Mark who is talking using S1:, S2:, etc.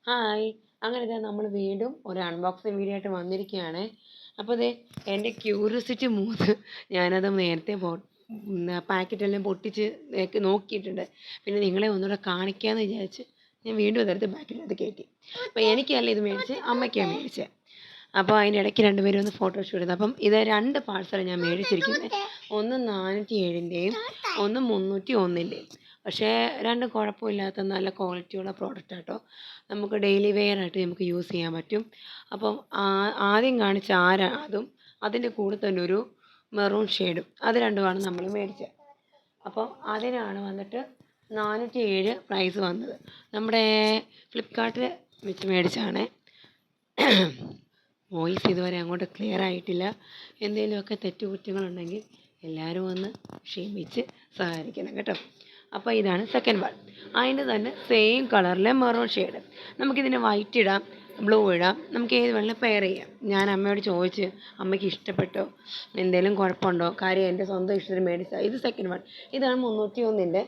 S1: Hi. അങ്ങനെ ഇതാ നമ്മൾ വീണ്ടും ഒരു അൺബോക്സിങ് വീഡിയോ ആയിട്ട് വന്നിരിക്കുകയാണ്. അപ്പോൾ ദേ എൻ്റെ ക്യൂരിയോസിറ്റി മൂത്ത് ഞാനത് നേരത്തെ പാക്കറ്റെല്ലാം പൊട്ടിച്ച് നോക്കിയിട്ടുണ്ട്. പിന്നെ നിങ്ങളെ ഒന്നുകൂടെ കാണിക്കാമെന്ന് വിചാരിച്ച് ഞാൻ വീണ്ടും അതെടുത്ത് ബാക്കിനകത്ത് കയറ്റി. അപ്പോൾ എനിക്കല്ല ഇത് മേടിച്ച് അമ്മയ്ക്കാണ് മേടിച്ചത്. അപ്പോൾ അതിൻ്റെ ഇടയ്ക്ക് രണ്ടുപേരും ഒന്ന് ഫോട്ടോഷൂട്ട് ചെയ്തു. അപ്പം ഇത് 2 പാഴ്സലാണ് ഞാൻ മേടിച്ചിരിക്കുന്നത്. ഒന്ന് 407-ൻ്റെയും ഒന്ന് 301-ൻ്റെയും. പക്ഷേ രണ്ടും കുഴപ്പമില്ലാത്ത നല്ല ക്വാളിറ്റിയുള്ള പ്രോഡക്റ്റ് ആട്ടോ. നമുക്ക് ഡെയിലി വെയർ ആയിട്ട് നമുക്ക് യൂസ് ചെയ്യാൻ പറ്റും. അപ്പം ആദ്യം കാണിച്ച അതും അതിൻ്റെ കൂടെ തന്നെ ഒരു മെറൂൺ ഷെയ്ഡും അത് രണ്ടുമാണ് നമ്മൾ മേടിച്ചത്. അപ്പം അതിനാണ് വന്നിട്ട് 407 പ്രൈസ് വന്നത്. നമ്മുടെ ഫ്ലിപ്കാർട്ടിൽ വെച്ച് മേടിച്ചതാണ്. വോയിസ് ഇതുവരെ അങ്ങോട്ട് ക്ലിയർ ആയിട്ടില്ല. എന്തെങ്കിലുമൊക്കെ തെറ്റുകുറ്റങ്ങളുണ്ടെങ്കിൽ എല്ലാവരും ഒന്ന് ക്ഷമിച്ച് സഹകരിക്കണം കേട്ടോ. അപ്പോൾ ഇതാണ് സെക്കൻഡ് വൺ. അതിൻ്റെ തന്നെ സെയിം കളറിലെ മെറൂൺ ഷെയ്ഡ്. നമുക്കിതിന് വൈറ്റ് ഇടാം, ബ്ലൂ ഇടാം, നമുക്ക് ഏത് വേണമെങ്കിലും പെയർ ചെയ്യാം. ഞാൻ അമ്മയോട് ചോദിച്ച് അമ്മയ്ക്ക് ഇഷ്ടപ്പെട്ടോ, എന്തെങ്കിലും കുഴപ്പമുണ്ടോ, കാര്യം എൻ്റെ സ്വന്തം ഇഷ്ടത്തിന് മേടിച്ചാൽ. ഇത് സെക്കൻഡ് വൺ. ഇതാണ് 301-ൻ്റെ